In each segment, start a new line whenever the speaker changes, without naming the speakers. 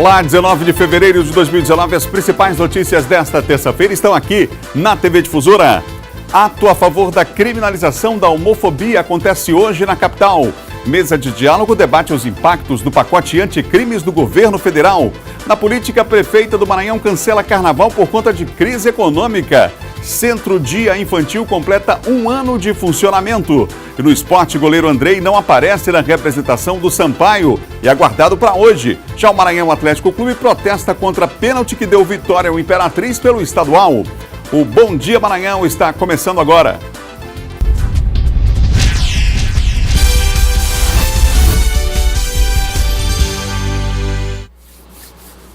Olá, 19 de fevereiro de 2019, as principais notícias desta terça-feira estão aqui na TV Difusora. Ato a favor da criminalização da homofobia acontece hoje na capital. Mesa de diálogo debate os impactos do pacote anticrimes do governo federal. Na política, a prefeita do Maranhão cancela carnaval por conta de crise econômica. Centro Dia Infantil completa 1 ano de funcionamento. E no esporte, goleiro Andrei não aparece na representação do Sampaio e é aguardado para hoje. Já o Maranhão Atlético Clube protesta contra a pênalti que deu vitória ao Imperatriz pelo estadual. O Bom Dia Maranhão está começando agora.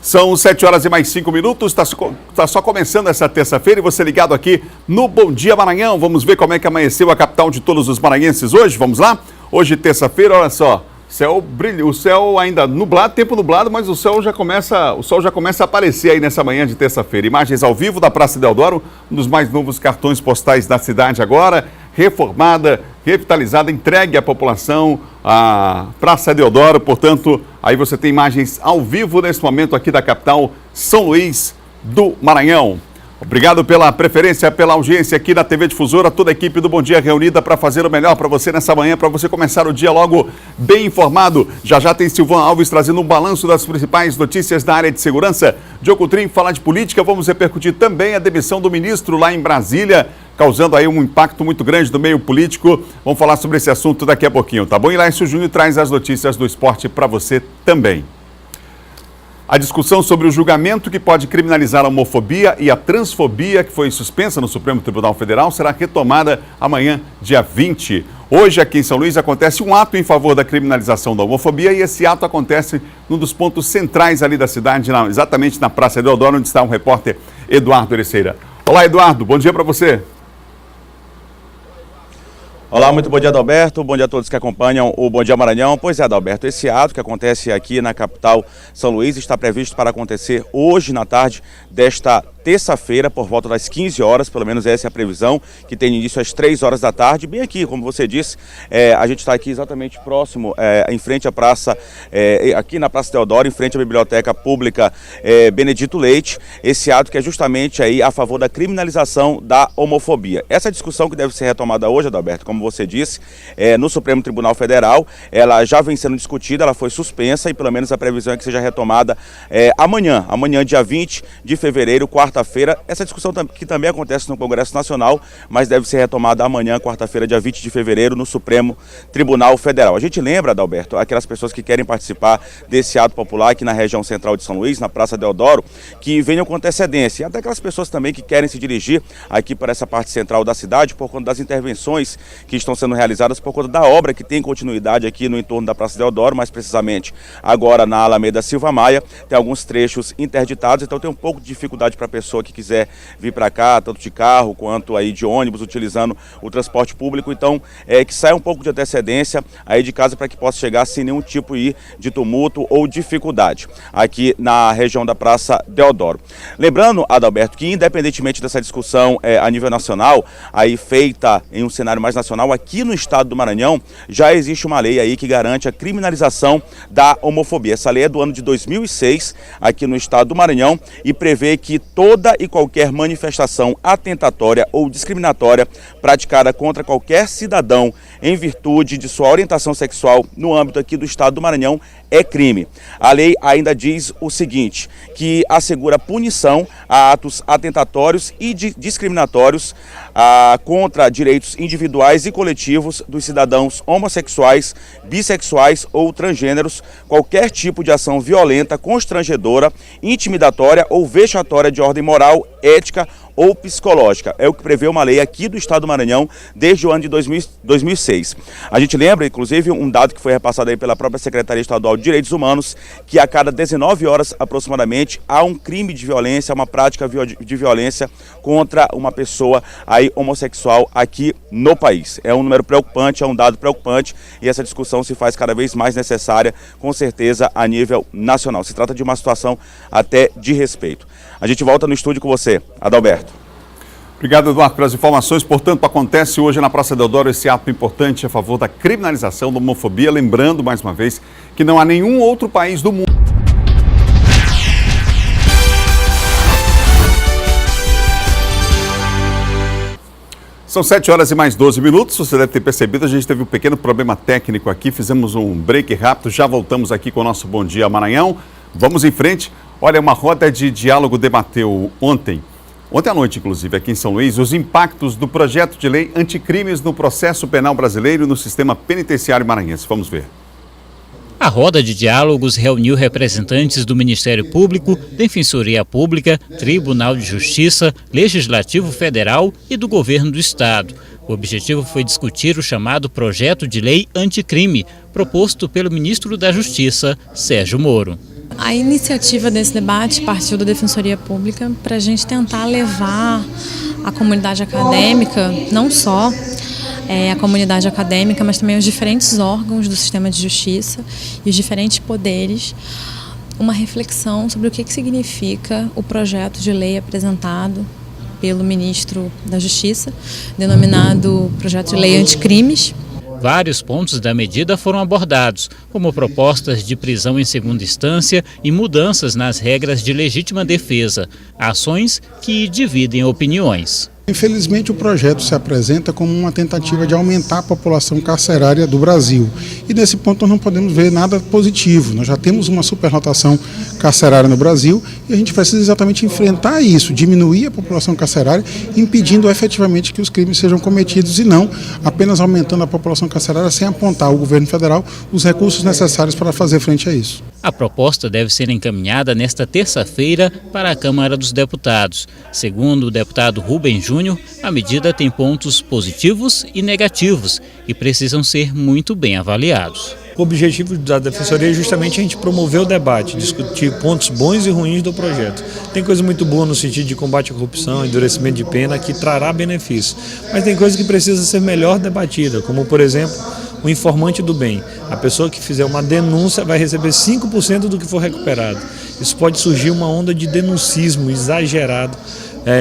São 7 horas e mais 5 minutos, está só começando essa terça-feira e você ligado aqui no Bom Dia Maranhão. Vamos ver como é que amanheceu a capital de todos os maranhenses hoje, vamos lá? Hoje, terça-feira, olha só, céu brilha, o céu ainda nublado, tempo nublado, mas o sol já começa a aparecer aí nessa manhã de terça-feira. Imagens ao vivo da Praça Deodoro, um dos mais novos cartões postais da cidade agora, reformada, revitalizada, entregue à população, a Praça Deodoro. Portanto, aí você tem imagens ao vivo nesse momento aqui da capital, São Luís do Maranhão. Obrigado pela preferência, pela audiência aqui na TV Difusora, toda a equipe do Bom Dia reunida para fazer o melhor para você nessa manhã, para você começar o dia logo bem informado. Já tem Silvan Alves trazendo um balanço das principais notícias da área de segurança. Diogo Trim fala de política, vamos repercutir também a demissão do ministro lá em Brasília, causando aí um impacto muito grande no meio político. Vamos falar sobre esse assunto daqui a pouquinho, tá bom? E Laércio Júnior traz as notícias do esporte para você também. A discussão sobre o julgamento que pode criminalizar a homofobia e a transfobia, que foi suspensa no Supremo Tribunal Federal, será retomada amanhã, dia 20. Hoje, aqui em São Luís, acontece um ato em favor da criminalização da homofobia e esse ato acontece num dos pontos centrais ali da cidade, exatamente na Praça Deodoro, onde está o repórter Eduardo Ericeira. Olá, Eduardo, bom dia para você.
Olá, muito bom dia, Adalberto. Bom dia a todos que acompanham o Bom Dia Maranhão. Pois é, Adalberto, esse ato que acontece aqui na capital São Luís está previsto para acontecer hoje na tarde desta terça-feira, por volta das 15 horas, pelo menos essa é a previsão, que tem início às 3 horas da tarde, bem aqui, como você disse, a gente está aqui exatamente próximo, em frente à praça, aqui na Praça Deodoro, em frente à Biblioteca Pública Benedito Leite, esse ato que é justamente aí a favor da criminalização da homofobia. Essa discussão que deve ser retomada hoje, Adalberto, como você disse, no Supremo Tribunal Federal, ela já vem sendo discutida, ela foi suspensa e pelo menos a previsão é que seja retomada amanhã, dia 20 de fevereiro, quarta-feira. Essa discussão que também acontece no Congresso Nacional, mas deve ser retomada amanhã, quarta-feira, dia 20 de fevereiro, no Supremo Tribunal Federal. A gente lembra, Adalberto, aquelas pessoas que querem participar desse ato popular aqui na região central de São Luís, na Praça Deodoro, que venham com antecedência. E até aquelas pessoas também que querem se dirigir aqui para essa parte central da cidade por conta das intervenções que estão sendo realizadas por conta da obra que tem continuidade aqui no entorno da Praça Deodoro, mais precisamente agora na Alameda Silva Maia. Tem alguns trechos interditados, então tem um pouco de dificuldade para a pessoa que quiser vir para cá, tanto de carro quanto aí de ônibus, utilizando o transporte público. Então, que saia um pouco de antecedência aí de casa para que possa chegar sem nenhum tipo de tumulto ou dificuldade aqui na região da Praça Deodoro. Lembrando, Adalberto, que independentemente dessa discussão a nível nacional, aí feita em um cenário mais nacional, aqui no estado do Maranhão, já existe uma lei aí que garante a criminalização da homofobia. Essa lei é do ano de 2006, aqui no estado do Maranhão, e prevê que toda e qualquer manifestação atentatória ou discriminatória praticada contra qualquer cidadão em virtude de sua orientação sexual no âmbito aqui do estado do Maranhão é crime. A lei ainda diz o seguinte, que assegura punição a atos atentatórios e discriminatórios contra direitos individuais e coletivos dos cidadãos homossexuais, bissexuais ou transgêneros, qualquer tipo de ação violenta, constrangedora, intimidatória ou vexatória de ordem moral, ética ou psicológica. É o que prevê uma lei aqui do estado do Maranhão desde o ano de 2006. A gente lembra, inclusive, um dado que foi repassado aí pela própria Secretaria Estadual de Direitos Humanos, que a cada 19 horas aproximadamente há um crime de violência, uma prática de violência contra uma pessoa aí homossexual aqui no país. É um número preocupante, é um dado preocupante e essa discussão se faz cada vez mais necessária, com certeza, a nível nacional. Se trata de uma situação até de respeito. A gente volta no estúdio com você, Adalberto.
Obrigado, Eduardo, pelas informações. Portanto, acontece hoje na Praça Deodoro esse ato importante a favor da criminalização da homofobia. Lembrando, mais uma vez, que não há nenhum outro país do mundo São 7 horas e mais 12 minutos. Você deve ter percebido, a gente teve um pequeno problema técnico aqui. Fizemos um break rápido, já voltamos aqui com o nosso Bom Dia Maranhão. Vamos em frente. Olha, uma roda de diálogo debateu ontem à noite, inclusive, aqui em São Luís, os impactos do projeto de lei anticrimes no processo penal brasileiro e no sistema penitenciário maranhense. Vamos ver.
A roda de diálogos reuniu representantes do Ministério Público, Defensoria Pública, Tribunal de Justiça, Legislativo Federal e do Governo do Estado. O objetivo foi discutir o chamado projeto de lei anticrime, proposto pelo ministro da Justiça, Sérgio Moro.
A iniciativa desse debate partiu da Defensoria Pública para a gente tentar levar a comunidade acadêmica, não só a comunidade acadêmica, mas também os diferentes órgãos do sistema de justiça e os diferentes poderes, uma reflexão sobre o que significa o projeto de lei apresentado pelo ministro da Justiça, denominado Projeto de Lei Anticrimes.
Vários pontos da medida foram abordados, como propostas de prisão em segunda instância e mudanças nas regras de legítima defesa, ações que dividem opiniões.
Infelizmente, o projeto se apresenta como uma tentativa de aumentar a população carcerária do Brasil. E nesse ponto nós não podemos ver nada positivo. Nós já temos uma superlotação carcerária no Brasil e a gente precisa exatamente enfrentar isso, diminuir a população carcerária, impedindo efetivamente que os crimes sejam cometidos e não apenas aumentando a população carcerária sem apontar ao governo federal os recursos necessários para fazer frente a isso.
A proposta deve ser encaminhada nesta terça-feira para a Câmara dos Deputados. Segundo o deputado Rubem Júnior, a medida tem pontos positivos e negativos e precisam ser muito bem avaliados.
O objetivo da Defensoria é justamente a gente promover o debate, discutir pontos bons e ruins do projeto. Tem coisa muito boa no sentido de combate à corrupção, endurecimento de pena, que trará benefícios. Mas tem coisa que precisa ser melhor debatida, como, por exemplo, o informante do bem. A pessoa que fizer uma denúncia vai receber 5% do que for recuperado. Isso pode surgir uma onda de denuncismo exagerado,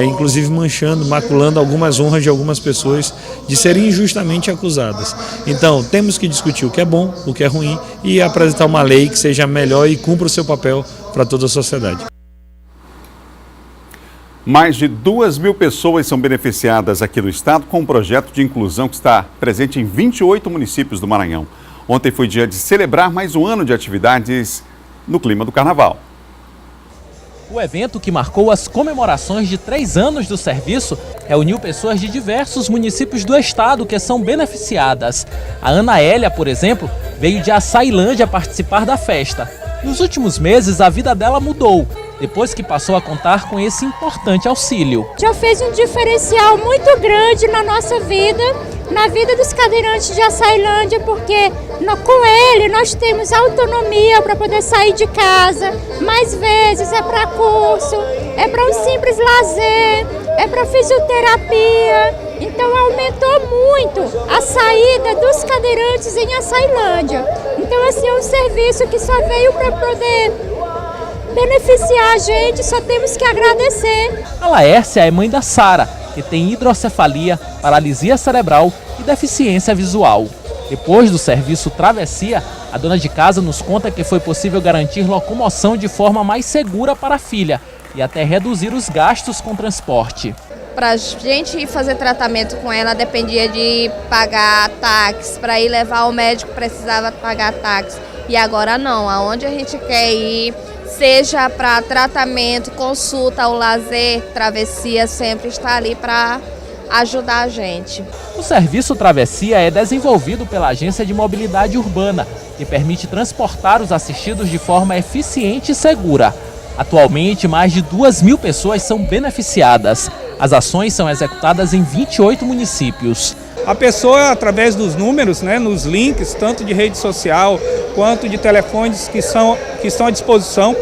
inclusive manchando, maculando algumas honras de algumas pessoas de serem injustamente acusadas. Então, temos que discutir o que é bom, o que é ruim e apresentar uma lei que seja melhor e cumpra o seu papel para toda a sociedade.
Mais de 2.000 pessoas são beneficiadas aqui no estado com um projeto de inclusão que está presente em 28 municípios do Maranhão. Ontem foi dia de celebrar mais um ano de atividades no clima do carnaval.
O evento, que marcou as comemorações de 3 anos do serviço, reuniu pessoas de diversos municípios do estado que são beneficiadas. A Ana Hélia, por exemplo, veio de Açailândia participar da festa. Nos últimos meses, a vida dela mudou, depois que passou a contar com esse importante auxílio.
Já fez um diferencial muito grande na nossa vida, na vida dos cadeirantes de Açailândia, porque com ele nós temos autonomia para poder sair de casa. Mais vezes é para curso, é para um simples lazer, é para fisioterapia. Então aumentou muito a saída dos cadeirantes em Açailândia. Então assim, é um serviço que só veio para poder beneficiar a gente, só temos que agradecer.
A Laércia é mãe da Sara, que tem hidrocefalia, paralisia cerebral e deficiência visual. Depois do serviço Travessia, a dona de casa nos conta que foi possível garantir locomoção de forma mais segura para a filha e até reduzir os gastos com transporte.
Para a gente ir fazer tratamento com ela, dependia de pagar táxi. Para ir levar ao médico, precisava pagar táxi. E agora não, aonde a gente quer ir, seja para tratamento, consulta ou lazer, Travessia sempre está ali para ajudar a gente.
O serviço Travessia é desenvolvido pela Agência de Mobilidade Urbana, que permite transportar os assistidos de forma eficiente e segura. Atualmente, mais de 2.000 pessoas são beneficiadas. As ações são executadas em 28 municípios.
A pessoa, através dos números, nos links, tanto de rede social quanto de telefones que estão à disposição,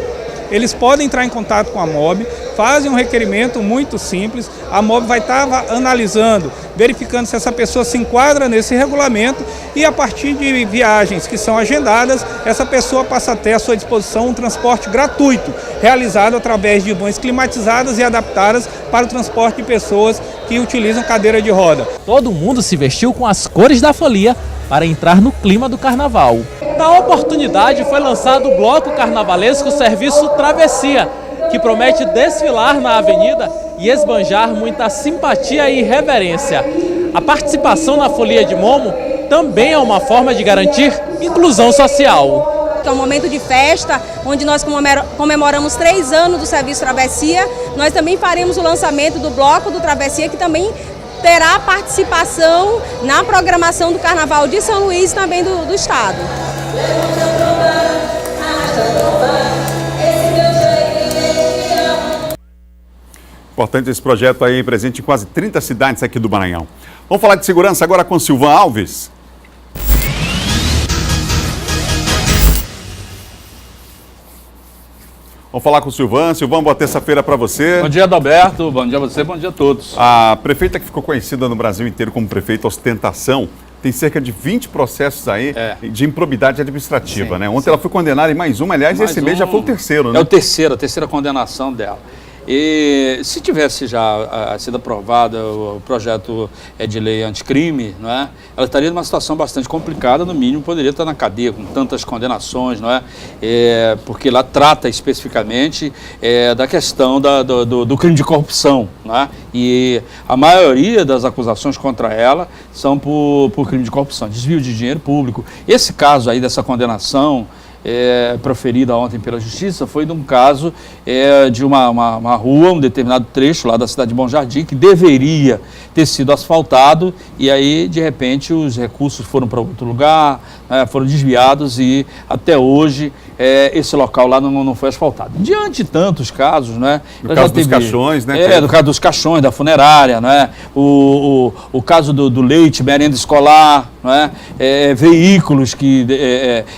eles podem entrar em contato com a MOB, fazem um requerimento muito simples, a MOB vai estar analisando, verificando se essa pessoa se enquadra nesse regulamento e a partir de viagens que são agendadas, essa pessoa passa a ter à sua disposição um transporte gratuito, realizado através de vans climatizadas e adaptadas para o transporte de pessoas que utilizam cadeira de roda.
Todo mundo se vestiu com as cores da folia para entrar no clima do carnaval. Na oportunidade foi lançado o bloco carnavalesco Serviço Travessia, que promete desfilar na avenida e esbanjar muita simpatia e reverência. A participação na Folia de Momo também é uma forma de garantir inclusão social.
É um momento de festa, onde nós comemoramos 3 anos do Serviço Travessia. Nós também faremos o lançamento do Bloco do Travessia, que também terá participação na programação do Carnaval de São Luís e também do Estado.
Importante esse projeto aí, presente em quase 30 cidades aqui do Maranhão. Vamos falar de segurança agora com Silvan Alves. Vamos falar com o Silvan. Silvan, boa terça-feira para você.
Bom dia, Adalberto. Bom dia a você, bom dia a todos.
A prefeita que ficou conhecida no Brasil inteiro como prefeita ostentação tem cerca de 20 processos aí de improbidade administrativa, né? Ontem ela foi condenada em mais uma, aliás, esse mês já foi o terceiro, né?
É a terceira condenação dela. E se tivesse já sido aprovado o projeto de lei anticrime, não é? Ela estaria numa situação bastante complicada, no mínimo poderia estar na cadeia com tantas condenações, não é? Porque ela trata especificamente da questão do crime de corrupção, não é? E a maioria das acusações contra ela são por crime de corrupção, desvio de dinheiro público. Esse caso aí dessa condenação proferida ontem pela Justiça foi de um caso de uma rua, um determinado trecho lá da cidade de Bom Jardim, que deveria ter sido asfaltado e aí, de repente, os recursos foram para outro lugar, foram desviados e até hoje esse local lá não foi asfaltado. Diante de tantos casos, né?
No caso dos caixões, né?
No caso dos caixões, da funerária, né? O caso do leite, merenda escolar, né? Veículos que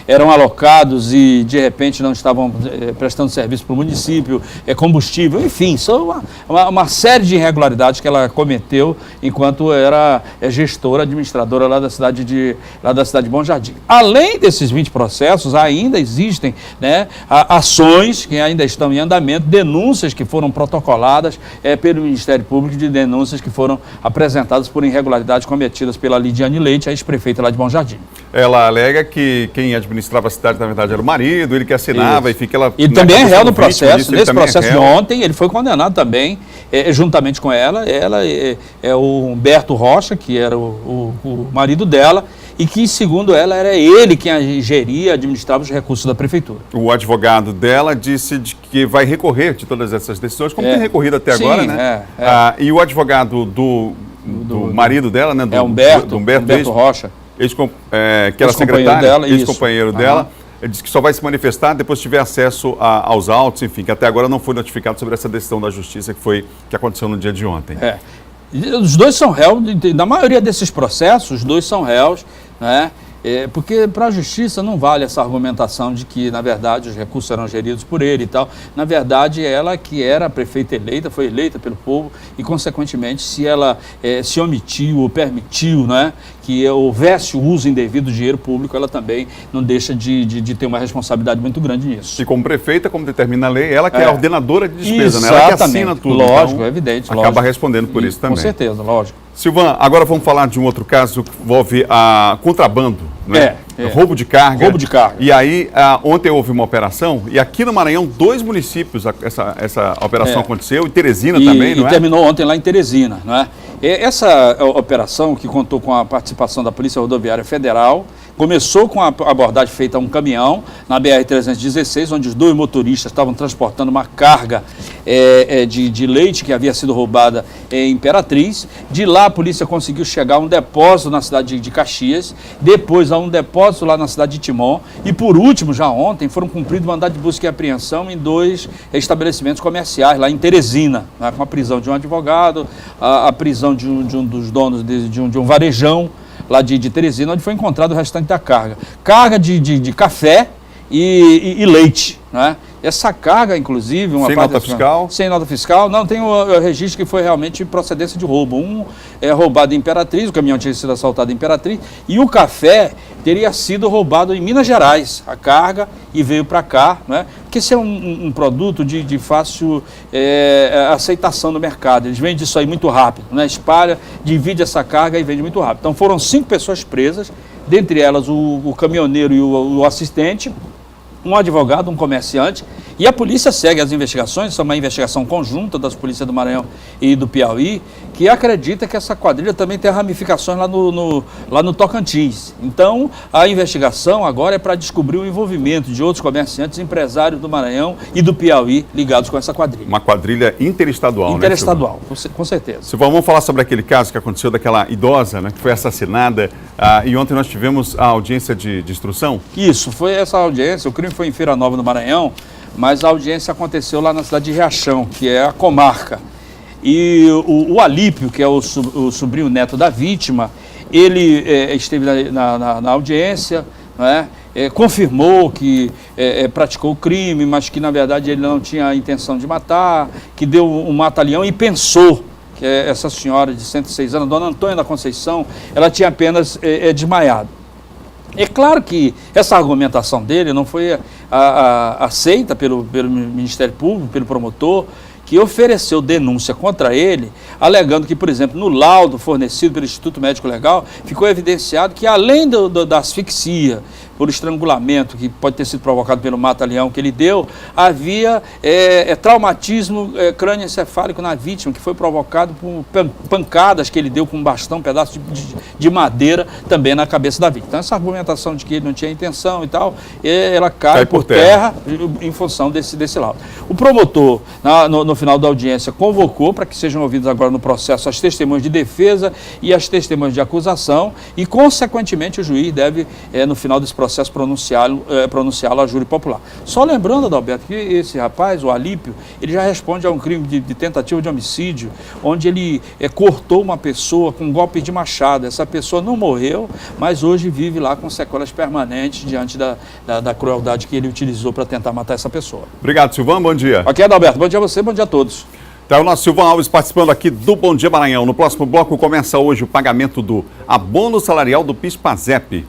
eram alocados e de repente não estavam prestando serviço para o município, combustível, enfim, são uma série de irregularidades que ela cometeu enquanto era gestora, administradora lá da cidade de Bom Jardim. Além desses 20 processos, ainda existem, né, ações que ainda estão em andamento, denúncias que foram protocoladas pelo Ministério Público, de denúncias que foram apresentadas por irregularidades cometidas pela Lidiane Leite, a ex-prefeita lá de Bom Jardim.
Ela alega que quem administrava a cidade, na verdade, era o marido, ele que assinava,
isso.
e fica ela...
E também é réu no processo. Nesse processo de ontem, ele foi condenado também, juntamente com ela. Ela é o Humberto Rocha, que era o marido dela, e que, segundo ela, era ele quem geria, administrava os recursos da prefeitura. O advogado dela disse que vai recorrer de todas essas decisões, como tem recorrido até agora, né? E o advogado do marido dela, né? Do Humberto Rocha. Que era secretário, ex-companheiro dela, ele disse que só vai se manifestar depois que tiver acesso aos autos, enfim, que até agora não foi notificado sobre essa decisão da Justiça que aconteceu no dia de ontem. Os dois são réus, na maioria desses processos, os dois são réus, né? Porque para a Justiça não vale essa argumentação de que, na verdade, os recursos eram geridos por ele e tal. Na verdade, ela que era a prefeita eleita, foi eleita pelo povo e, consequentemente, se ela se omitiu ou permitiu, né, que houvesse o uso indevido do dinheiro público, ela também não deixa de ter uma responsabilidade muito grande nisso. E como prefeita, como determina a lei, ela que é a ordenadora de despesa, né? Ela que assina tudo. Lógico, então, é evidente. Acaba respondendo por isso também. Com certeza, lógico. Silvan, agora vamos falar de um outro caso que envolve contrabando, né? Roubo de carga. Roubo de carga. E aí, ontem houve uma operação, e aqui no Maranhão, 2 municípios essa operação aconteceu, e Teresina também, não é? E terminou ontem lá em Teresina, não é? Essa operação, que contou com a participação da Polícia Rodoviária Federal, começou com a abordagem feita a um caminhão na BR-316, onde os 2 motoristas estavam transportando uma carga de leite que havia sido roubada em Imperatriz. De lá a polícia conseguiu chegar a um depósito na cidade de Caxias, depois a um depósito lá na cidade de Timon e, por último, já ontem, foram cumpridos mandado de busca e apreensão em 2 estabelecimentos comerciais lá em Teresina, né, com a prisão de um advogado, a prisão de um dos donos de um varejão lá de Teresina, onde foi encontrado o restante da carga. Carga de café e leite, né? Essa carga, inclusive... Sem nota fiscal? Sem nota fiscal. Não, tem o registro que foi realmente procedência de roubo. Um é roubado em Imperatriz, o caminhão tinha sido assaltado em Imperatriz, e o café teria sido roubado em Minas Gerais, a carga, e veio para cá, né? Porque esse é um produto de fácil aceitação no mercado. Eles vendem isso aí muito rápido, né? Espalha, divide essa carga e vende muito rápido. Então foram 5 pessoas presas, dentre elas o caminhoneiro e o assistente, um advogado, um comerciante, e a polícia segue as investigações, isso é uma investigação conjunta das polícias do Maranhão e do Piauí, que acredita que essa quadrilha também tem ramificações lá no Tocantins. Então, a investigação agora é para descobrir o envolvimento de outros comerciantes, empresários do Maranhão e do Piauí ligados com essa quadrilha.
Uma quadrilha interestadual,
interestadual, né, com certeza.
Silvão, vamos falar sobre aquele caso que aconteceu daquela idosa, né, que foi assassinada, e ontem nós tivemos a audiência de instrução?
Isso, foi essa audiência, o crime foi em Feira Nova, no Maranhão, mas a audiência aconteceu lá na cidade de Riachão, que é a comarca. E o Alípio, que é o sobrinho neto da vítima, ele esteve na audiência, né, confirmou que praticou o crime, mas que na verdade ele não tinha a intenção de matar, que deu um mata-leão e pensou que essa senhora de 106 anos, Dona Antônia da Conceição, ela tinha apenas desmaiado. É claro que essa argumentação dele não foi aceita pelo Ministério Público, pelo promotor, que ofereceu denúncia contra ele, alegando que, por exemplo, no laudo fornecido pelo Instituto Médico Legal, ficou evidenciado que, além da asfixia por estrangulamento, que pode ter sido provocado pelo mata-leão que ele deu, havia traumatismo crânioencefálico na vítima, que foi provocado por pancadas que ele deu com um bastão, um pedaço de madeira, também na cabeça da vítima. Então, essa argumentação de que ele não tinha intenção e tal, ela cai por terra em função desse laudo. O promotor, no final da audiência, convocou para que sejam ouvidos agora no processo as testemunhas de defesa e as testemunhas de acusação e, consequentemente, o juiz deve, no final desse processo, pronunciá-lo a júri popular. Só lembrando, Adalberto, que esse rapaz, o Alípio, ele já responde a um crime de tentativa de homicídio, onde ele cortou uma pessoa com um golpe de machado. Essa pessoa não morreu, mas hoje vive lá com sequelas permanentes diante da crueldade que ele utilizou para tentar matar essa pessoa.
Obrigado, Silvão. Bom dia.
Ok, Adalberto. Bom dia a você, bom dia a todos.
Então, o nosso Silvão Alves participando aqui do Bom Dia Maranhão. No próximo bloco começa hoje o pagamento do abono salarial do PIS/PASEP.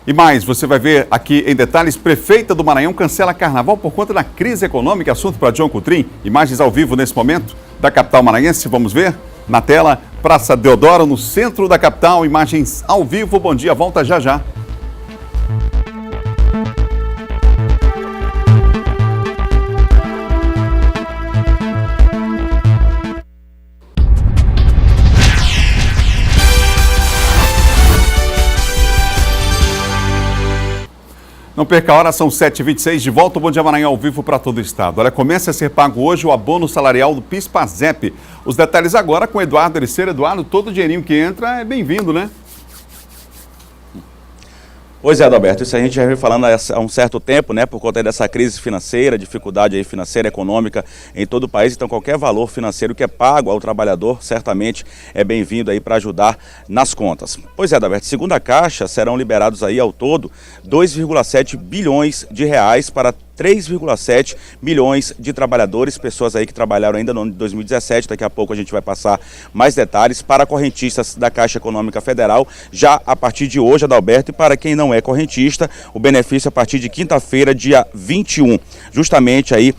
E mais, você vai ver aqui em detalhes, Prefeita do Maranhão cancela carnaval por conta da crise econômica. Assunto para John Coutrin. Imagens ao vivo nesse momento da capital maranhense. Vamos ver na tela, Praça Deodoro, no centro da capital. Imagens ao vivo. Bom dia, volta já já. Não perca a hora, são 7h26, de volta o Bom Dia Maranhão ao vivo para todo o estado. Olha, começa a ser pago hoje o abono salarial do PIS/PASEP. Os detalhes agora com Eduardo Ericeira. Eduardo, todo o dinheirinho que entra é bem-vindo, né?
Pois é, Adalberto, isso a gente já vem falando há um certo tempo, né, por conta dessa crise financeira, dificuldade aí financeira, econômica em todo o país. Então, qualquer valor financeiro que é pago ao trabalhador, certamente é bem-vindo aí para ajudar nas contas. Pois é, Adalberto, segundo a Caixa, serão liberados aí ao todo 2,7 bilhões de reais para 3,7 milhões de trabalhadores, pessoas aí que trabalharam ainda no ano de 2017, daqui a pouco a gente vai passar mais detalhes, para correntistas da Caixa Econômica Federal, já a partir de hoje, Adalberto, e para quem não é correntista, o benefício a partir de quinta-feira, dia 21. Justamente aí,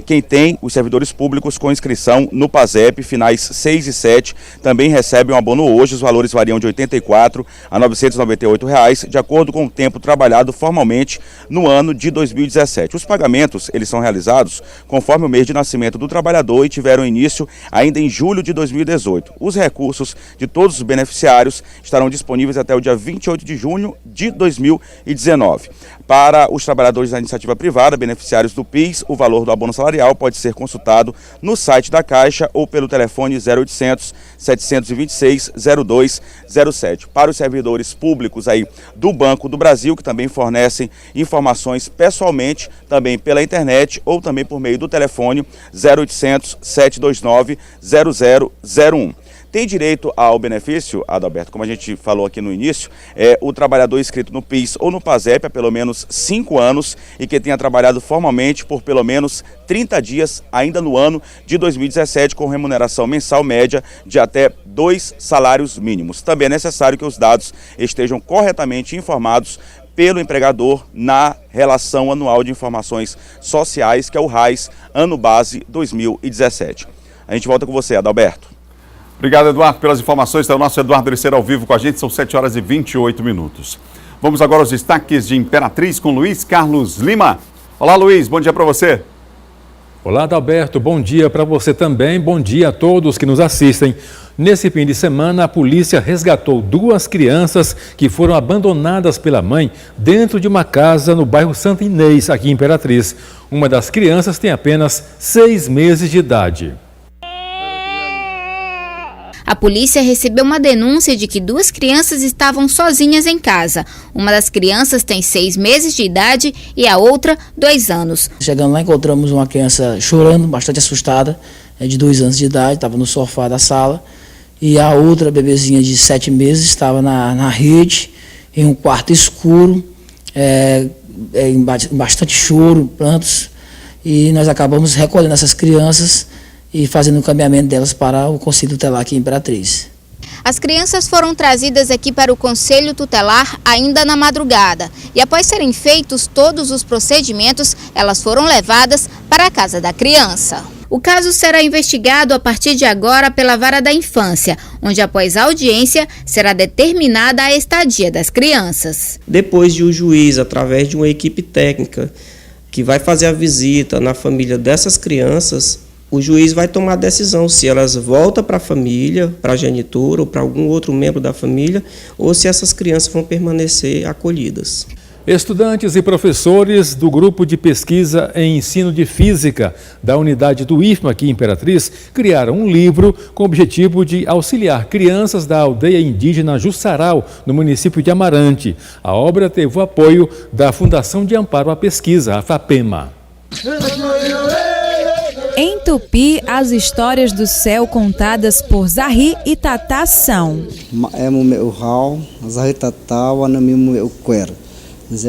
quem tem os servidores públicos com inscrição no PASEP, finais 6 e 7, também recebem um abono hoje, os valores variam de R$ 84 a R$ 998, de acordo com o tempo trabalhado formalmente no ano de 2017. Os pagamentos, eles são realizados conforme o mês de nascimento do trabalhador e tiveram início ainda em julho de 2018. Os recursos de todos os beneficiários estarão disponíveis até o dia 28 de junho de 2019. Para os trabalhadores da iniciativa privada, beneficiários do PIS, o valor do abono salarial pode ser consultado no site da Caixa ou pelo telefone 0800 726 0207. Para os servidores públicos aí do Banco do Brasil, que também fornecem informações pessoalmente, também pela internet ou também por meio do telefone 0800 729 0001. Tem direito ao benefício, Adalberto, como a gente falou aqui no início, o trabalhador inscrito no PIS ou no PASEP há pelo menos 5 anos e que tenha trabalhado formalmente por pelo menos 30 dias ainda no ano de 2017 com remuneração mensal média de até 2 salários mínimos. Também é necessário que os dados estejam corretamente informados pelo empregador na Relação Anual de Informações Sociais, que é o RAIS, ano base 2017. A gente volta com você, Adalberto.
Obrigado, Eduardo, pelas informações. É o nosso Eduardo Ericeira ao vivo com a gente, são 7h28. Vamos agora aos destaques de Imperatriz com Luiz Carlos Lima. Olá, Luiz, bom dia para você.
Olá, Adalberto, bom dia para você também, bom dia a todos que nos assistem. Nesse fim de semana, a polícia resgatou 2 crianças que foram abandonadas pela mãe dentro de uma casa no bairro Santa Inês, aqui em Imperatriz. Uma das crianças tem apenas 6 meses de idade.
A polícia recebeu uma denúncia de que 2 crianças estavam sozinhas em casa. Uma das crianças tem 6 meses de idade e a outra 2 anos.
Chegando lá, encontramos uma criança chorando, bastante assustada, de 2 anos de idade, estava no sofá da sala. E a outra bebezinha de 7 meses estava na rede, em um quarto escuro, em bastante choro, prantos. E nós acabamos recolhendo essas crianças e fazendo o encaminhamento delas para o Conselho Tutelar aqui em Imperatriz.
As crianças foram trazidas aqui para o Conselho Tutelar ainda na madrugada. E após serem feitos todos os procedimentos, elas foram levadas para a casa da criança. O caso será investigado a partir de agora pela Vara da Infância, onde após a audiência será determinada a estadia das crianças.
Depois de o juiz, através de uma equipe técnica, que vai fazer a visita na família dessas crianças, o juiz vai tomar a decisão se elas voltam para a família, para a genitora ou para algum outro membro da família, ou se essas crianças vão permanecer acolhidas.
Estudantes e professores do Grupo de Pesquisa em Ensino de Física da unidade do IFMA aqui em Imperatriz criaram um livro com o objetivo de auxiliar crianças da aldeia indígena Jussaral, no município de Amarante. A obra teve o apoio da Fundação de Amparo à Pesquisa, a FAPEMA.
Em Tupi, as histórias do céu contadas por Zahri e Tatá são...
É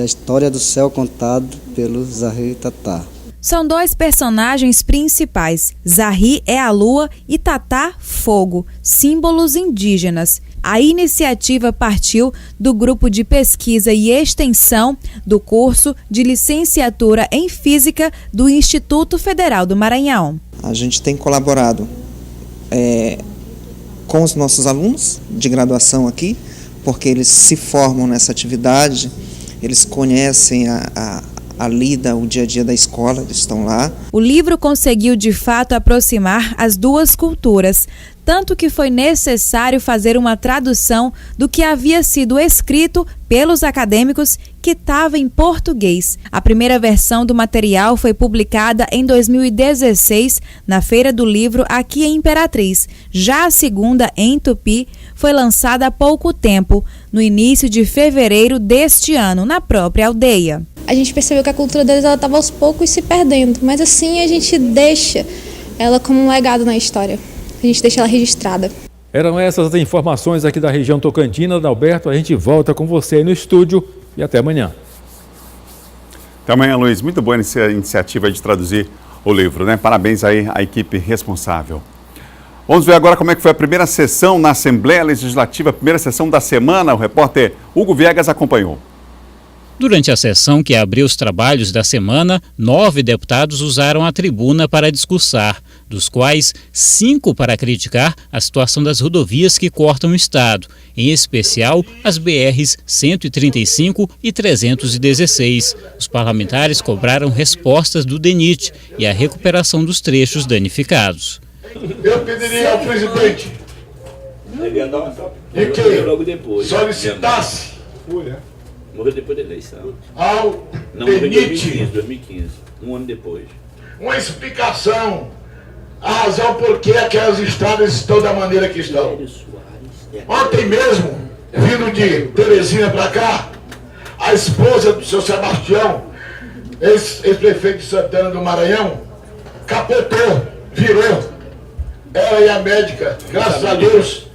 a história do céu contado pelo Zahri e Tatá.
São 2 personagens principais. Zahri é a lua e Tatá, fogo, símbolos indígenas. A iniciativa partiu do grupo de pesquisa e extensão do curso de licenciatura em Física do Instituto Federal do Maranhão.
A gente tem colaborado com os nossos alunos de graduação aqui, porque eles se formam nessa atividade, eles conhecem a lida, o dia a dia da escola, eles estão lá.
O livro conseguiu de fato aproximar as 2 culturas, tanto que foi necessário fazer uma tradução do que havia sido escrito pelos acadêmicos, que estava em português. A primeira versão do material foi publicada em 2016 na Feira do Livro aqui em Imperatriz. Já a segunda, em Tupi, foi lançada há pouco tempo, no início de fevereiro deste ano, na própria aldeia.
A gente percebeu que a cultura deles estava aos poucos se perdendo, mas assim a gente deixa ela como um legado na história. A gente deixa ela registrada.
Eram essas as informações aqui da região tocantina. Adalberto, a gente volta com você aí no estúdio e até amanhã.
Até amanhã, Luiz. Muito boa essa iniciativa de traduzir o livro, né? Parabéns aí à equipe responsável. Vamos ver agora como é que foi a primeira sessão na Assembleia Legislativa, a primeira sessão da semana. O repórter Hugo Viegas acompanhou.
Durante a sessão que abriu os trabalhos da semana, 9 deputados usaram a tribuna para discursar, dos quais 5 para criticar a situação das rodovias que cortam o estado, em especial as BRs 135 e 316. Os parlamentares cobraram respostas do DENIT e a recuperação dos trechos danificados.
Eu pediria ao presidente que solicitasse
morreu depois da eleição.
Ao
não, morreu em
DENIT
2015, um ano depois.
Uma explicação, a razão por que aquelas estradas estão da maneira que estão. Ontem mesmo, vindo de Teresina para cá, a esposa do seu Sebastião, ex-prefeito de Santana do Maranhão, capotou, virou. Ela e a médica, graças a Deus,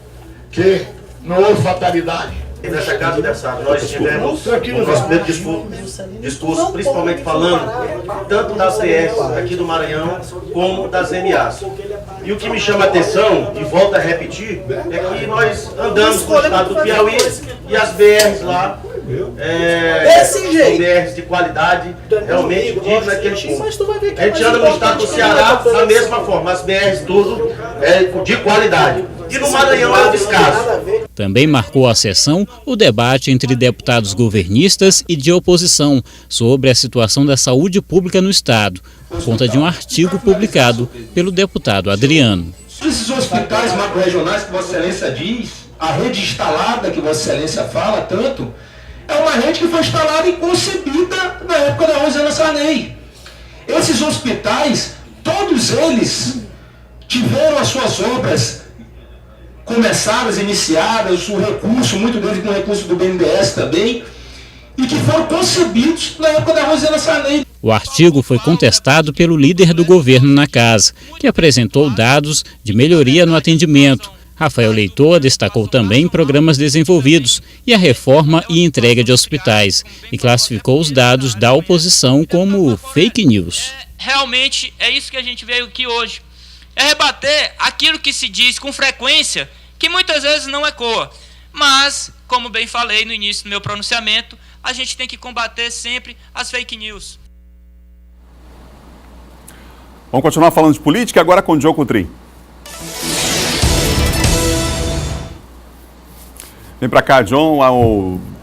que não houve fatalidade.
Nessa casa nós tivemos o nosso primeiro discurso, principalmente falando tanto das BRs aqui do Maranhão como das MAs. E o que me chama a atenção, e volto a repetir, é que nós andamos no estado do Piauí e as BRs lá são BRs de qualidade, realmente dignas daquele ponto. A gente anda no estado do Ceará da mesma forma, as BRs tudo de qualidade. E no Maranhão é o descaso.
Também marcou a sessão o debate entre deputados governistas e de oposição sobre a situação da saúde pública no estado, por conta de um artigo publicado pelo deputado Adriano.
Esses hospitais macro-regionais que Vossa Excelência diz, a rede instalada que Vossa Excelência fala tanto, é uma rede que foi instalada e concebida na época da Rosana Sarney. Esses hospitais, todos eles tiveram as suas obras começadas, iniciadas, o recurso, muito grande com o recurso do BNDES também, e que foram concebidos na época da Rosana Sarney.
O artigo foi contestado pelo líder do governo na casa, que apresentou dados de melhoria no atendimento. Rafael Leitor destacou também programas desenvolvidos e a reforma e entrega de hospitais, e classificou os dados da oposição como fake news.
Realmente é isso que a gente veio aqui hoje, é rebater aquilo que se diz com frequência, que muitas vezes não ecoa. Mas, como bem falei no início do meu pronunciamento, a gente tem que combater sempre as fake news.
Vamos continuar falando de política agora com o John Coutrin. Vem para cá, John.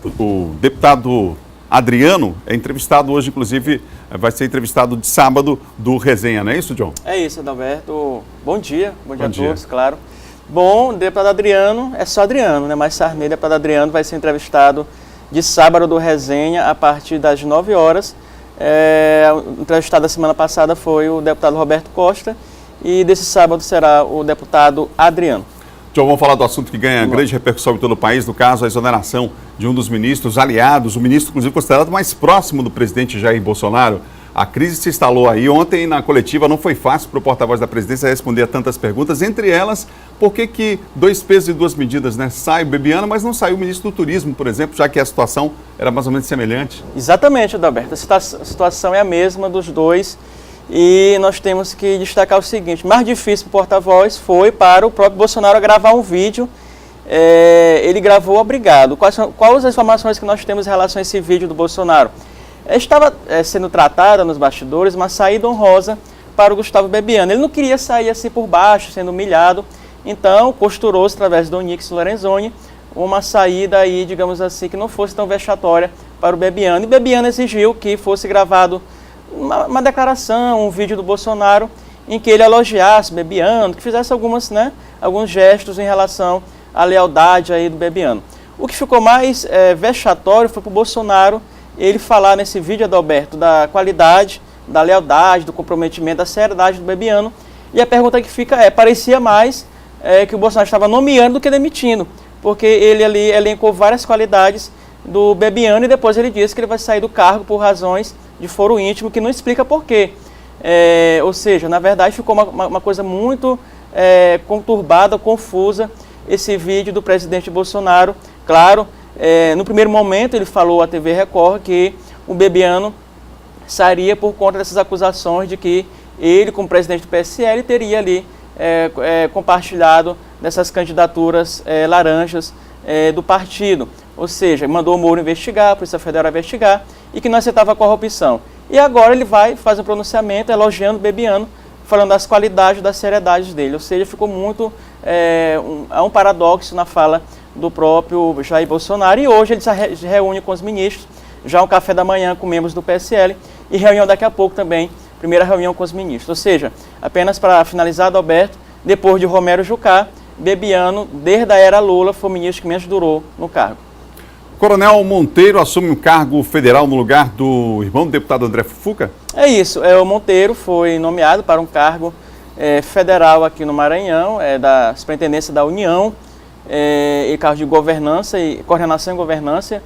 O deputado Adriano é entrevistado hoje, inclusive vai ser entrevistado de sábado do Resenha, não é isso, John?
É isso, Adalberto. Bom dia a todos, claro. Bom, o deputado Adriano, é só Adriano, né? Mas Sarney, o deputado Adriano vai ser entrevistado de sábado do Resenha a partir das 9 horas. O entrevistado da semana passada foi o deputado Roberto Costa e desse sábado será o deputado Adriano.
John, vamos falar do assunto que ganha grande repercussão em todo o país, no caso a exoneração de um dos ministros aliados, o ministro inclusive considerado mais próximo do presidente Jair Bolsonaro. A crise se instalou aí. Ontem, na coletiva, não foi fácil para o porta-voz da presidência responder a tantas perguntas, entre elas, por que 2 pesos e 2 medidas, né? Sai o Bebiano, mas não saiu o ministro do Turismo, por exemplo, já que a situação era mais ou menos semelhante.
Exatamente, Adalberto. A situação é a mesma dos dois e nós temos que destacar o seguinte: mais difícil para o porta-voz foi para o próprio Bolsonaro gravar um vídeo. Ele gravou obrigado. Quais as informações que nós temos em relação a esse vídeo do Bolsonaro? Estava sendo tratada nos bastidores uma saída honrosa para o Gustavo Bebiano. Ele não queria sair assim por baixo, sendo humilhado, então costurou-se através do Onyx Lorenzoni uma saída aí, digamos assim, que não fosse tão vexatória para o Bebiano. E Bebiano exigiu que fosse gravado uma declaração, um vídeo do Bolsonaro em que ele elogiasse o Bebiano, que fizesse alguns gestos em relação à lealdade aí do Bebiano. O que ficou mais vexatório foi para o Bolsonaro ele falar nesse vídeo, Adalberto, da qualidade, da lealdade, do comprometimento, da seriedade do Bebiano. E a pergunta que fica parecia mais que o Bolsonaro estava nomeando do que demitindo, porque ele ali elencou várias qualidades do Bebiano e depois ele disse que ele vai sair do cargo por razões de foro íntimo, que não explica por quê. Ou seja, na verdade ficou uma coisa muito conturbada, confusa, esse vídeo do presidente Bolsonaro. Claro, no primeiro momento ele falou à TV Record que o Bebiano sairia por conta dessas acusações de que ele, como presidente do PSL, teria ali compartilhado dessas candidaturas laranjas do partido. Ou seja, mandou o Moro investigar, a Polícia Federal investigar, e que não aceitava a corrupção. E agora ele faz um pronunciamento elogiando o Bebiano, falando das qualidades, das seriedades dele. Ou seja, ficou muito há um paradoxo na fala do próprio Jair Bolsonaro, e hoje ele se reúne com os ministros, já um café da manhã com membros do PSL, e reunião daqui a pouco também, primeira reunião com os ministros. Ou seja, apenas para finalizar, Adalberto, depois de Romero Jucá, Bebiano, desde a era Lula, foi o ministro que menos durou no cargo.
Coronel Monteiro assume um cargo federal no lugar do irmão do deputado André Fufuca?
É isso, o Monteiro foi nomeado para um cargo federal aqui no Maranhão, da Superintendência da União, e cargo de governança e coordenação e governança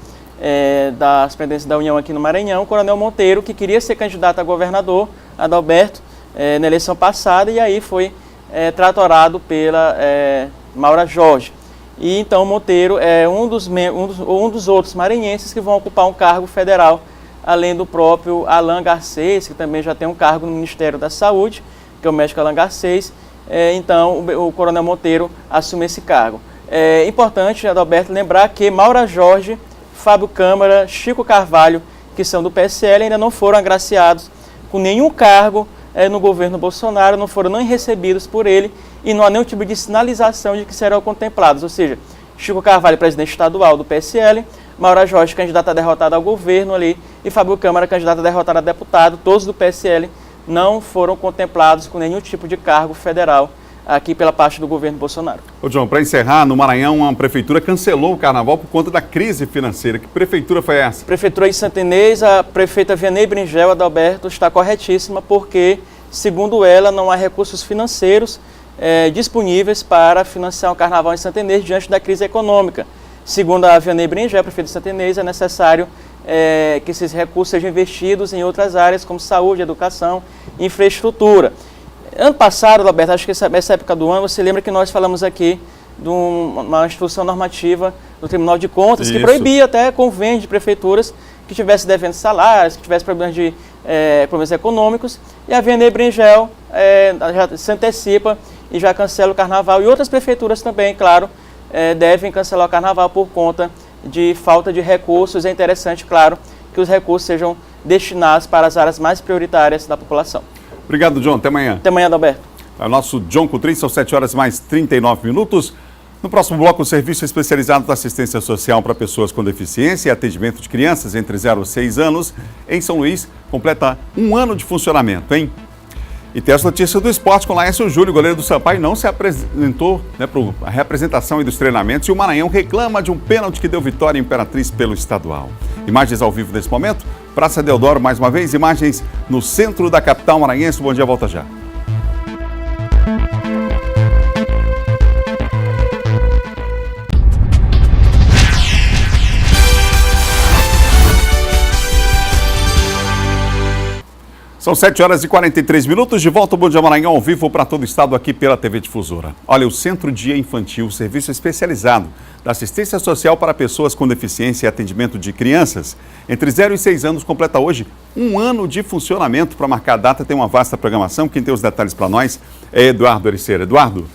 da Superintendência da União aqui no Maranhão. O Coronel Monteiro, que queria ser candidato a governador, Adalberto, na eleição passada, e aí foi tratorado pela Maura Jorge. E então Monteiro é um dos outros maranhenses que vão ocupar um cargo federal, além do próprio Alan Garcês, que também já tem um cargo no Ministério da Saúde, que é o médico Alan Garcês. Então o Coronel Monteiro assume esse cargo. É importante, Adalberto, lembrar que Maura Jorge, Fábio Câmara, Chico Carvalho, que são do PSL, ainda não foram agraciados com nenhum cargo no governo Bolsonaro, não foram nem recebidos por ele e não há nenhum tipo de sinalização de que serão contemplados. Ou seja, Chico Carvalho, presidente estadual do PSL, Maura Jorge, candidata derrotada ao governo ali, e Fábio Câmara, candidata derrotada a deputado, todos do PSL não foram contemplados com nenhum tipo de cargo federal aqui pela parte do governo Bolsonaro.
Ô John, para encerrar, no Maranhão, a prefeitura cancelou o carnaval por conta da crise financeira. Que prefeitura foi essa?
Prefeitura de Santa Inês, a prefeita Vianney Bringel Adalberto está corretíssima porque, segundo ela, não há recursos financeiros disponíveis para financiar o carnaval em Santa Inês diante da crise econômica. Segundo a Vianney Bringel, prefeita de Santa Inês, é necessário que esses recursos sejam investidos em outras áreas como saúde, educação e infraestrutura. Ano passado, Roberto, acho que nessa época do ano, você lembra que nós falamos aqui de uma instrução normativa do Tribunal de Contas que proibia até convênios de prefeituras que tivessem devendo salários, que tivessem problemas econômicos, e a Vianney Bringel já se antecipa e já cancela o carnaval. E outras prefeituras também, claro, devem cancelar o carnaval por conta de falta de recursos. É interessante, claro, que os recursos sejam destinados para as áreas mais prioritárias da população.
Obrigado, John. Até amanhã.
Até amanhã, Adalberto.
É o nosso John Coutrin, são 7 horas mais 39 minutos. No próximo bloco, o Serviço Especializado da Assistência Social para Pessoas com Deficiência e Atendimento de Crianças entre 0 e 6 anos, em São Luís, completa 1 ano de funcionamento, hein? E tem as notícias do esporte com Laércio Júlio, goleiro do Sampaio, não se apresentou para a representação e dos treinamentos e o Maranhão reclama de um pênalti que deu vitória em Imperatriz pelo estadual. Imagens ao vivo desse momento, Praça Deodoro mais uma vez, imagens no centro da capital maranhense. Bom dia, volta já. São 7 horas e 43 minutos, de volta ao Bom Dia Maranhão, ao vivo para todo o estado aqui pela TV Difusora. Olha, o Centro Dia Infantil, serviço especializado da assistência social para pessoas com deficiência e atendimento de crianças, entre 0 e 6 anos, completa hoje 1 ano de funcionamento. Para marcar a data, tem uma vasta programação. Quem tem os detalhes para nós é Eduardo Ericeira. Eduardo.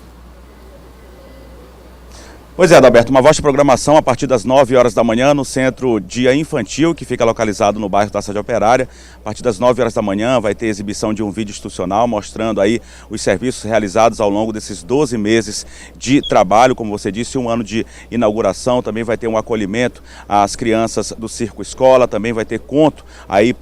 Pois é, Adalberto, uma vasta programação a partir das 9 horas da manhã no Centro Dia Infantil, que fica localizado no bairro da Cidade Operária. A partir das 9 horas da manhã vai ter exibição de um vídeo institucional mostrando aí os serviços realizados ao longo desses 12 meses de trabalho, como você disse, 1 ano de inauguração. Também vai ter um acolhimento às crianças do Circo Escola, também vai ter conto aí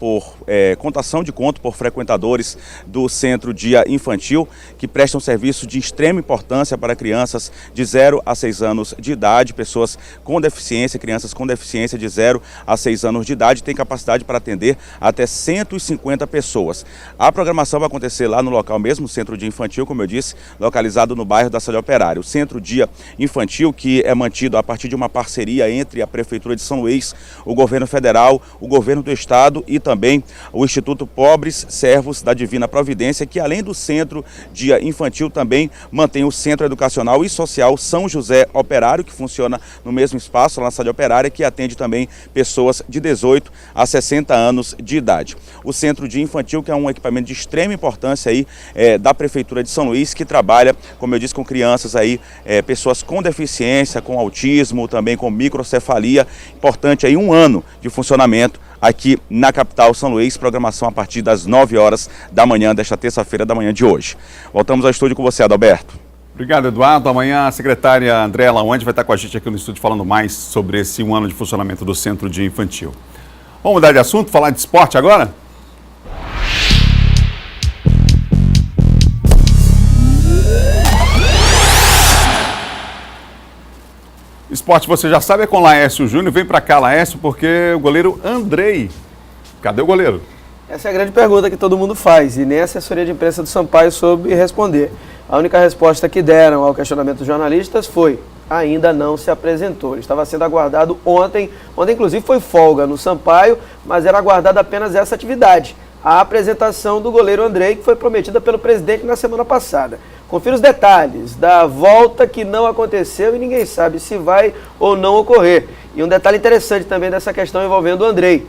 contação de conto por frequentadores do Centro Dia Infantil, que prestam serviço de extrema importância para crianças de 0 a 6 anos de idade, pessoas com deficiência, crianças com deficiência de 0 a 6 anos de idade, tem capacidade para atender até 150 pessoas. A programação vai acontecer lá no local mesmo, Centro Dia Infantil, como eu disse, localizado no bairro da Cidade Operária. O Centro Dia Infantil, que é mantido a partir de uma parceria entre a Prefeitura de São Luís, o Governo Federal, o Governo do Estado e também o Instituto Pobres Servos da Divina Providência, que além do Centro Dia Infantil também mantém o Centro Educacional e Social São José Operário, que funciona no mesmo espaço, lá na Cidade Operária, que atende também pessoas de 18 a 60 anos de idade. O Centro Dia Infantil, que é um equipamento de extrema importância aí, da Prefeitura de São Luís, que trabalha, como eu disse, com crianças aí, pessoas com deficiência, com autismo, também com microcefalia. Importante aí 1 ano de funcionamento aqui na capital São Luís, programação a partir das 9 horas da manhã desta terça-feira da manhã de hoje. Voltamos ao estúdio com você, Adalberto.
Obrigado, Eduardo. Amanhã a secretária Andréa Laonde vai estar com a gente aqui no estúdio falando mais sobre esse 1 ano de funcionamento do Centro Dia Infantil. Vamos mudar de assunto, falar de esporte agora? Esporte, você já sabe, é com Laércio Júnior. Vem para cá, Laércio, porque o goleiro Andrei... Cadê o goleiro?
Essa é a grande pergunta que todo mundo faz e nem a assessoria de imprensa do Sampaio soube responder. A única resposta que deram ao questionamento dos jornalistas foi: ainda não se apresentou. Ele estava sendo aguardado ontem. Ontem, inclusive, foi folga no Sampaio, mas era aguardada apenas essa atividade, a apresentação do goleiro Andrei, que foi prometida pelo presidente na semana passada. Confira os detalhes da volta que não aconteceu e ninguém sabe se vai ou não ocorrer. E um detalhe interessante também dessa questão envolvendo o Andrei.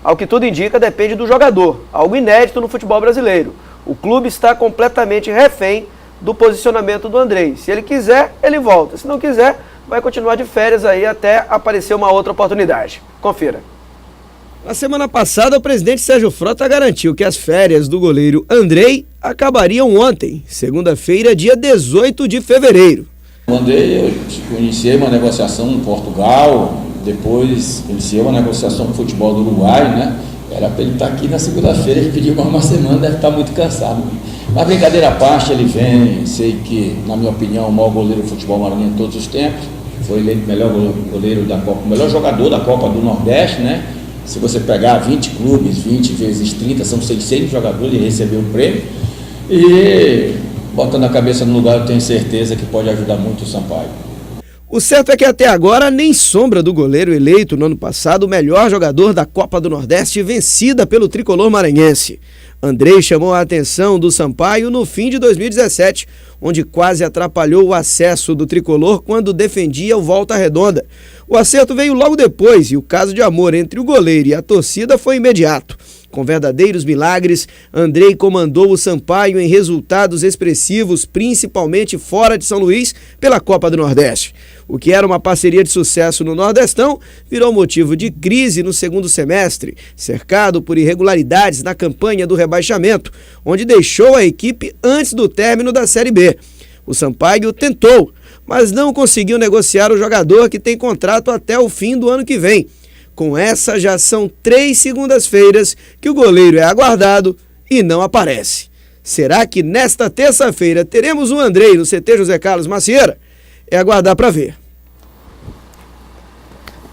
Ao que tudo indica, depende do jogador, algo inédito no futebol brasileiro. O clube está completamente refém do posicionamento do Andrei. Se ele quiser, ele volta. Se não quiser, vai continuar de férias aí até aparecer uma outra oportunidade. Confira. Na semana passada, o presidente Sérgio Frota garantiu que as férias do goleiro Andrei acabariam ontem, segunda-feira, dia 18 de fevereiro.
Eu iniciei uma negociação em Portugal, depois iniciei uma negociação com o futebol do Uruguai, né? Era para ele estar aqui na segunda-feira, ele pediu uma semana, deve estar muito cansado. Mas brincadeira à parte, ele vem, sei que, na minha opinião, o maior goleiro do futebol maranhense de todos os tempos, foi eleito o melhor goleiro da Copa, o melhor jogador da Copa do Nordeste, né? Se você pegar 20 clubes, 20 vezes 30, são 600 jogadores, ele recebeu o prêmio. E, botando a cabeça no lugar, eu tenho certeza que pode ajudar muito o Sampaio.
O certo é que até agora nem sombra do goleiro eleito no ano passado o melhor jogador da Copa do Nordeste vencida pelo tricolor maranhense. Andrei chamou a atenção do Sampaio no fim de 2017, onde quase atrapalhou o acesso do tricolor quando defendia o Volta Redonda. O acerto veio logo depois e o caso de amor entre o goleiro e a torcida foi imediato. Com verdadeiros milagres, Andrei comandou o Sampaio em resultados expressivos, principalmente fora de São Luís, pela Copa do Nordeste. O que era uma parceria de sucesso no Nordestão virou motivo de crise no segundo semestre, cercado por irregularidades na campanha do rebaixamento, onde deixou a equipe antes do término da Série B. O Sampaio tentou, mas não conseguiu negociar o jogador que tem contrato até o fim do ano que vem. Com essa, já são 3 segundas-feiras que o goleiro é aguardado e não aparece. Será que nesta terça-feira teremos o Andrei no CT José Carlos Macieira? É aguardar para ver.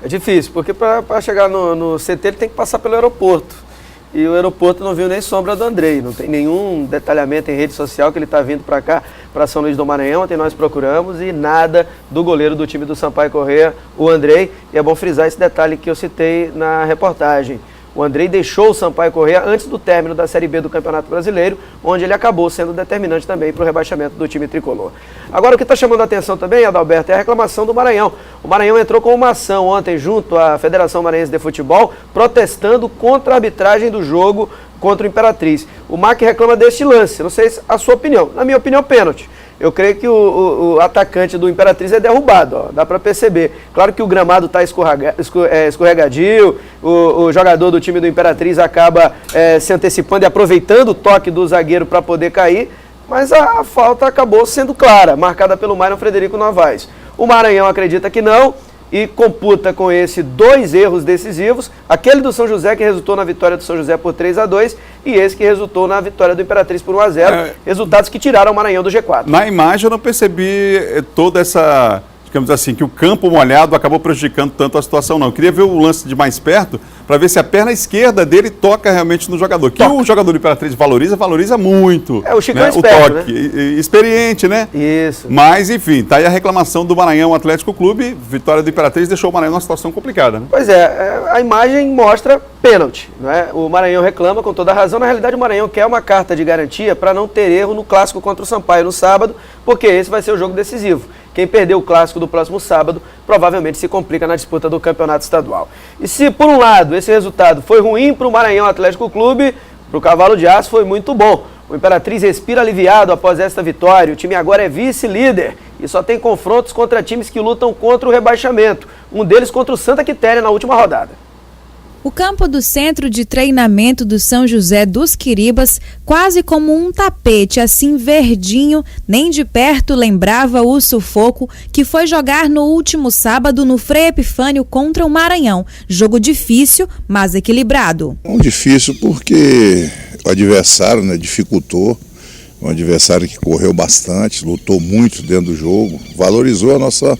É difícil, porque para chegar no CT ele tem que passar pelo aeroporto. E o aeroporto não viu nem sombra do Andrei, não tem nenhum detalhamento em rede social que ele está vindo para cá, para São Luís do Maranhão. Ontem nós procuramos e nada do goleiro do time do Sampaio Corrêa, o Andrei. E é bom frisar esse detalhe que eu citei na reportagem. O Andrei deixou o Sampaio Corrêa antes do término da Série B do Campeonato Brasileiro, onde ele acabou sendo determinante também para o rebaixamento do time tricolor. Agora, o que está chamando a atenção também, Adalberto, é a reclamação do Maranhão. O Maranhão entrou com uma ação ontem junto à Federação Maranhense de Futebol, protestando contra a arbitragem do jogo contra o Imperatriz. O MAC reclama deste lance, não sei a sua opinião. Na minha opinião, pênalti. Eu creio que o atacante do Imperatriz é derrubado, ó, dá para perceber. Claro que o gramado está escorregadio, o jogador do time do Imperatriz acaba se antecipando e aproveitando o toque do zagueiro para poder cair, mas a falta acabou sendo clara, marcada pelo Myron Frederico Novaes. O Maranhão acredita que não e computa com esse 2 erros decisivos, aquele do São José que resultou na vitória do São José por 3-2 e esse que resultou na vitória do Imperatriz por 1-0, resultados que tiraram o Maranhão do G4. Na imagem eu não percebi toda essa, digamos assim, que o campo molhado acabou prejudicando tanto a situação não. Eu queria ver o lance de mais perto para ver se a perna esquerda dele toca realmente no jogador. Que o jogador do Imperatriz valoriza muito. O Chico é esperto, o toque, né? Experiente, né? Isso. Mas, enfim, tá aí a reclamação do Maranhão Atlético Clube. Vitória do Imperatriz deixou o Maranhão numa situação complicada, né? Pois é, a imagem mostra pênalti, né? O Maranhão reclama com toda a razão. Na realidade, o Maranhão quer uma carta de garantia para não ter erro no clássico contra o Sampaio no sábado, porque esse vai ser o jogo decisivo. Quem perdeu o clássico do próximo sábado provavelmente se complica na disputa do campeonato estadual. E se, por um lado, esse resultado foi ruim para o Maranhão Atlético Clube, para o Cavalo de Aço foi muito bom. O Imperatriz respira aliviado após esta vitória. O time agora é vice-líder e só tem confrontos contra times que lutam contra o rebaixamento. Um deles contra o Santa Quitéria na última rodada.
O campo do Centro de Treinamento do São José dos Quiribas, quase como um tapete assim verdinho, nem de perto lembrava o sufoco que foi jogar no último sábado no Frei Epifânio contra o Maranhão. Jogo difícil, mas equilibrado.
Difícil porque o adversário, né, dificultou. Um adversário que correu bastante, lutou muito dentro do jogo, valorizou a nossa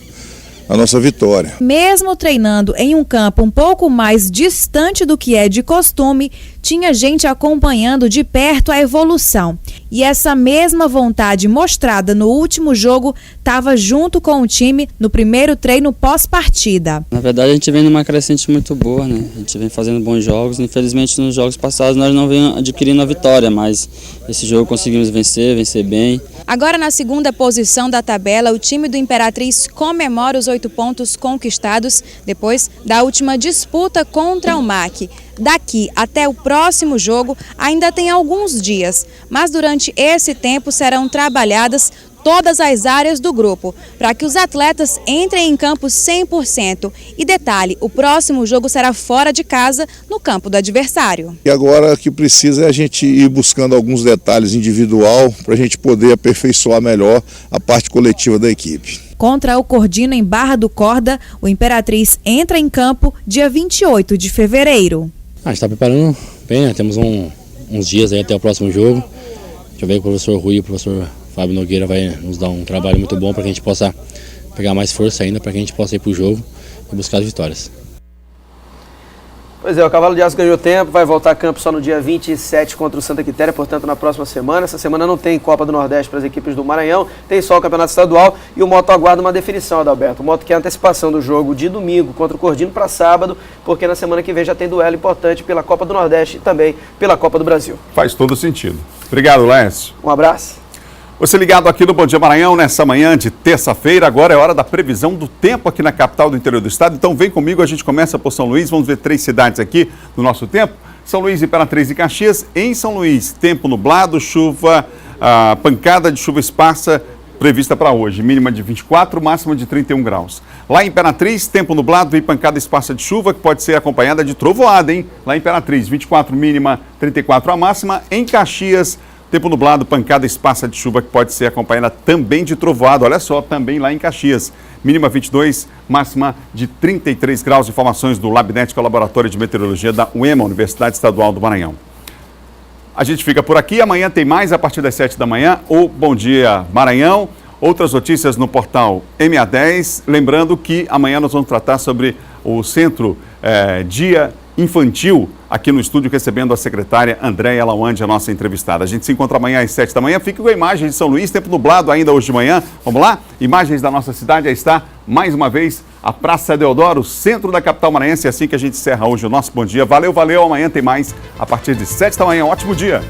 vitória.
Mesmo treinando em um campo um pouco mais distante do que é de costume, tinha gente acompanhando de perto a evolução. E essa mesma vontade mostrada no último jogo estava junto com o time no primeiro treino pós-partida.
Na verdade, a gente vem numa crescente muito boa, né? A gente vem fazendo bons jogos. Infelizmente, nos jogos passados nós não vemos adquirindo a vitória, mas esse jogo conseguimos vencer bem.
Agora, na segunda posição da tabela, o time do Imperatriz comemora os 8 pontos conquistados depois da última disputa contra o MAC. Daqui até o próximo jogo ainda tem alguns dias, mas durante esse tempo serão trabalhadas todas as áreas do grupo, para que os atletas entrem em campo 100%. E detalhe, o próximo jogo será fora de casa, no campo do adversário.
E agora o que precisa é a gente ir buscando alguns detalhes individual para a gente poder aperfeiçoar melhor a parte coletiva da equipe.
Contra o Cordino em Barra do Corda, o Imperatriz entra em campo dia 28 de fevereiro.
A gente está preparando bem, né? Temos uns dias aí até o próximo jogo. Deixa eu ver que o professor Rui e o professor Fábio Nogueira vai nos dar um trabalho muito bom para que a gente possa pegar mais força ainda, para que a gente possa ir para o jogo e buscar as vitórias.
Pois é, o Cavalo de Aço ganhou tempo, vai voltar a campo só no dia 27 contra o Santa Quitéria, portanto na próxima semana. Essa semana não tem Copa do Nordeste para as equipes do Maranhão, tem só o Campeonato Estadual e o Moto aguarda uma definição, Adalberto. O Moto quer a antecipação do jogo de domingo contra o Cordino para sábado, porque na semana que vem já tem duelo importante pela Copa do Nordeste e também pela Copa do Brasil.
Faz todo sentido. Obrigado, Lécio.
Um abraço.
Você ligado aqui no Bom Dia Maranhão, nessa manhã de terça-feira, agora é hora da previsão do tempo aqui na capital do interior do estado. Então vem comigo, a gente começa por São Luís, vamos ver 3 cidades aqui no nosso tempo. São Luís, Imperatriz e Caxias. Em São Luís, tempo nublado, chuva, pancada de chuva esparsa prevista para hoje, mínima de 24, máxima de 31 graus. Lá em Imperatriz, tempo nublado e pancada esparsa de chuva, que pode ser acompanhada de trovoada, hein? Lá em Imperatriz, 24 mínima, 34 a máxima. Em Caxias, tempo nublado, pancada esparsa de chuva que pode ser acompanhada também de trovoada. Olha só, também lá em Caxias. Mínima 22, máxima de 33 graus. Informações do Labnet, que é o Laboratório de Meteorologia da UEMA, Universidade Estadual do Maranhão. A gente fica por aqui. Amanhã tem mais a partir das 7 da manhã. O Bom Dia Maranhão. Outras notícias no portal MA10. Lembrando que amanhã nós vamos tratar sobre o Centro Dia Infantil, aqui no estúdio, recebendo a secretária Andréia Lawande, a nossa entrevistada. A gente se encontra amanhã às 7 da manhã. Fique com a imagem de São Luís, tempo nublado ainda hoje de manhã. Vamos lá? Imagens da nossa cidade. Aí está, mais uma vez, a Praça Deodoro, centro da capital maranhense. É assim que a gente encerra hoje o nosso Bom Dia. Valeu, valeu. Amanhã tem mais a partir de 7 da manhã. Um ótimo dia.